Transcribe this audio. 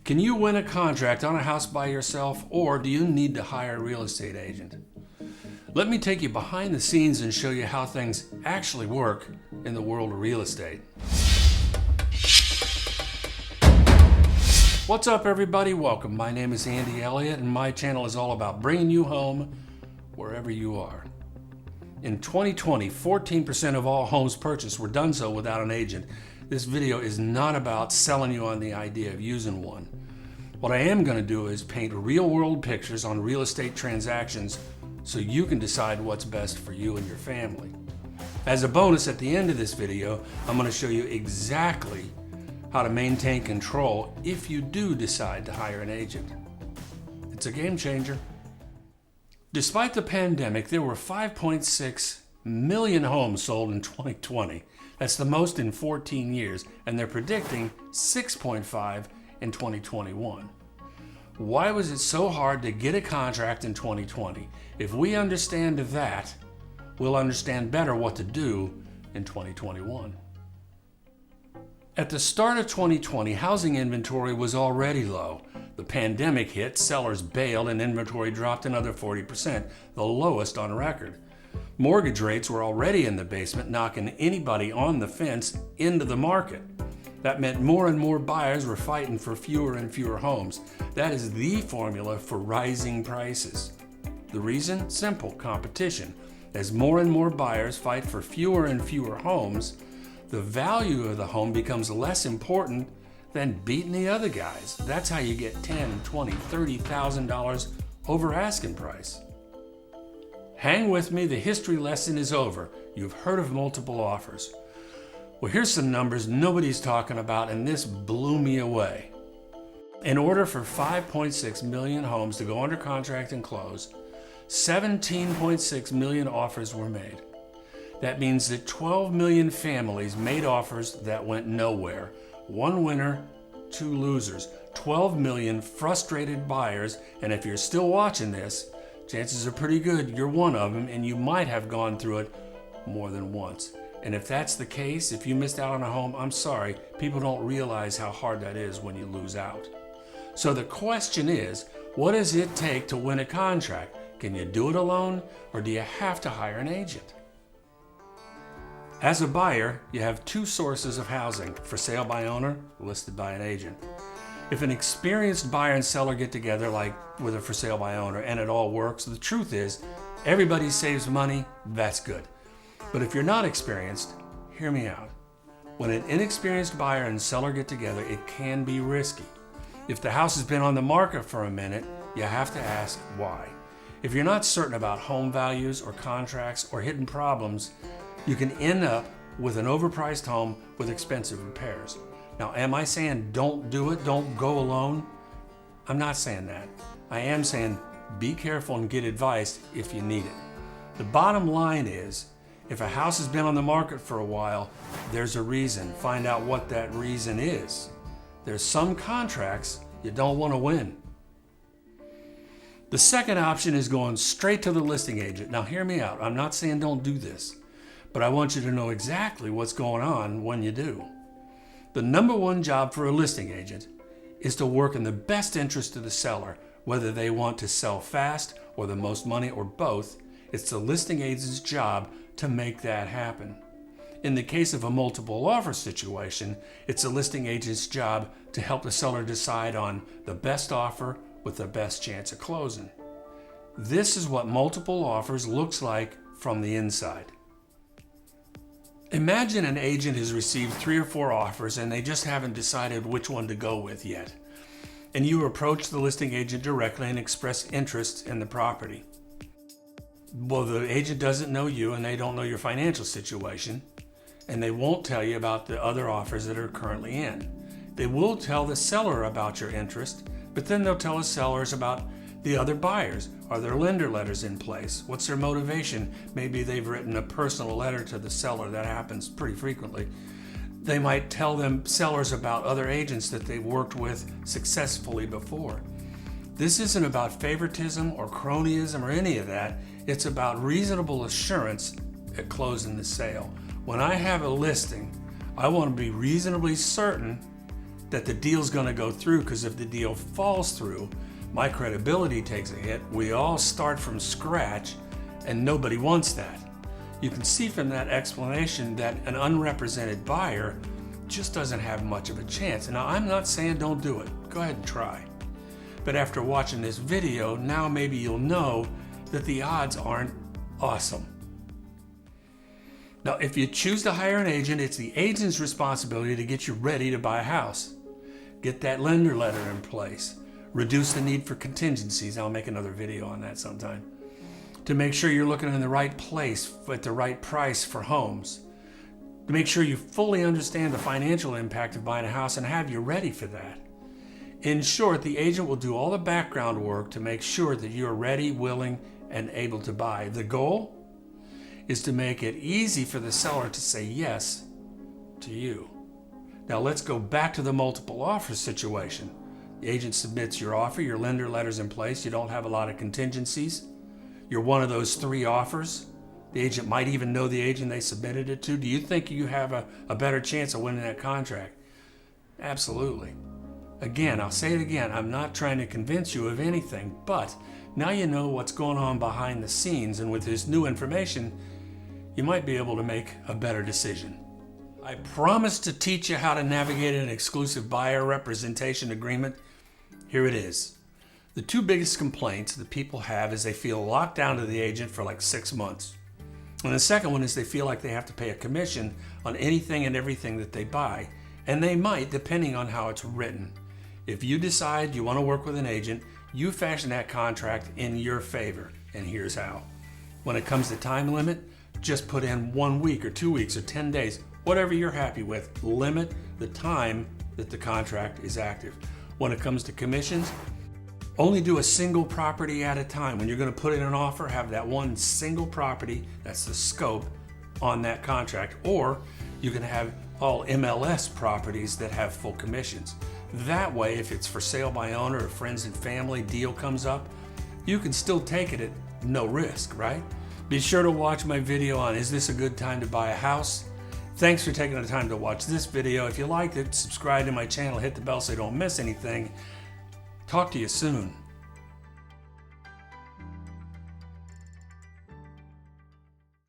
Can you win a contract on a house by yourself, or do you need to hire a real estate agent? Let me take you behind the scenes and show you how things actually work in the world of real estate. What's up, everybody? Welcome. My name is Elliott, and my channel is all about bringing you home wherever you are. In 2020, 14% of all homes purchased were done so without an agent. This video is not about selling you on the idea of using one. What I am going to do is paint real-world pictures on real estate transactions so you can decide what's best for you and your family. As a bonus, at the end of this video, I'm going to show you exactly how to maintain control if you do decide to hire an agent. It's a game changer. Despite the pandemic, there were 5.6 million homes sold in 2020. That's the most in 14 years, and they're predicting 6.5 in 2021. Why was it so hard to get a contract in 2020? If we understand that, we'll understand better what to do in 2021. At the start of 2020, housing inventory was already low. The pandemic hit, sellers bailed, and inventory dropped another 40%, the lowest on record. Mortgage rates were already in the basement, knocking anybody on the fence into the market. That meant more and more buyers were fighting for fewer and fewer homes. That is the formula for rising prices. The reason? Simple: competition. As more and more buyers fight for fewer and fewer homes, the value of the home becomes less important than beating the other guys. That's how you get $10,000, $20,000, $30,000 over asking price. Hang with me, the history lesson is over. You've heard of multiple offers. Well, here's some numbers nobody's talking about, and this blew me away. In order for 5.6 million homes to go under contract and close, 17.6 million offers were made. That means that 12 million families made offers that went nowhere. One winner, two losers. 12 million frustrated buyers, and if you're still watching this, chances are pretty good you're one of them, and you might have gone through it more than once. And if that's the case, if you missed out on a home, I'm sorry, people don't realize how hard that is when you lose out. So the question is, what does it take to win a contract? Can you do it alone, or do you have to hire an agent? As a buyer, you have two sources of housing: for sale by owner, listed by an agent. If an experienced buyer and seller get together, like with a for sale by owner, and it all works, the truth is, everybody saves money, that's good. But if you're not experienced, hear me out. When an inexperienced buyer and seller get together, it can be risky. If the house has been on the market for a minute, you have to ask why. If you're not certain about home values or contracts or hidden problems, you can end up with an overpriced home with expensive repairs. Now, am I saying don't do it, don't go alone? I'm not saying that. I am saying be careful and get advice if you need it. The bottom line is, if a house has been on the market for a while, there's a reason. Find out what that reason is. There's some contracts you don't want to win. The second option is going straight to the listing agent. Now, hear me out. I'm not saying don't do this, but I want you to know exactly what's going on when you do. The number one job for a listing agent is to work in the best interest of the seller, whether they want to sell fast or the most money or both. It's the listing agent's job to make that happen. In the case of a multiple offer situation, it's a listing agent's job to help the seller decide on the best offer with the best chance of closing. This is what multiple offers looks like from the inside. Imagine an agent has received 3 or 4 offers and they just haven't decided which one to go with yet. And you approach the listing agent directly and express interest in the property. Well, the agent doesn't know you and they don't know your financial situation, and they won't tell you about the other offers that are currently in. They will tell the seller about your interest, but then they'll tell the sellers about the other buyers. Are there lender letters in place? What's their motivation? Maybe they've written a personal letter to the seller. That happens pretty frequently. They might tell them sellers about other agents that they've worked with successfully before. This isn't about favoritism or cronyism or any of that. It's about reasonable assurance at closing the sale. When I have a listing, I want to be reasonably certain that the deal's going to go through, because if the deal falls through, my credibility takes a hit. We all start from scratch, and nobody wants that. You can see from that explanation that an unrepresented buyer just doesn't have much of a chance. Now, I'm not saying don't do it. Go ahead and try. But after watching this video, now maybe you'll know that the odds aren't awesome. Now, if you choose to hire an agent, it's the agent's responsibility to get you ready to buy a house. Get that lender letter in place. Reduce the need for contingencies. I'll make another video on that sometime. To make sure you're looking in the right place at the right price for homes. To make sure you fully understand the financial impact of buying a house and have you ready for that. In short, the agent will do all the background work to make sure that you're ready, willing, and able to buy. The goal is to make it easy for the seller to say yes to you. Now let's go back to the multiple offer situation. The agent submits your offer, your lender letter's in place, you don't have a lot of contingencies. You're one of those 3 offers. The agent might even know the agent they submitted it to. Do you think you have a better chance of winning that contract? Absolutely. Again, I'll say it again, I'm not trying to convince you of anything, but now you know what's going on behind the scenes, and with this new information, you might be able to make a better decision. I promise to teach you how to navigate an exclusive buyer representation agreement. Here it is. The 2 biggest complaints that people have is they feel locked down to the agent for like 6 months. And the second one is they feel like they have to pay a commission on anything and everything that they buy. And they might, depending on how it's written. If you decide you want to work with an agent, you fashion that contract in your favor. And here's how. When it comes to time limit, just put in 1 week or 2 weeks or 10 days, whatever you're happy with. Limit the time that the contract is active. When it comes to commissions, only do a single property at a time. When you're going to put in an offer, have that one single property, that's the scope, on that contract. Or you can have all MLS properties that have full commissions. That way, if it's for sale by owner or friends and family deal comes up, you can still take it at no risk, right? Be sure to watch my video on is this a good time to buy a house? Thanks for taking the time to watch this video. If you liked it, subscribe to my channel, hit the bell so you don't miss anything. Talk to you soon.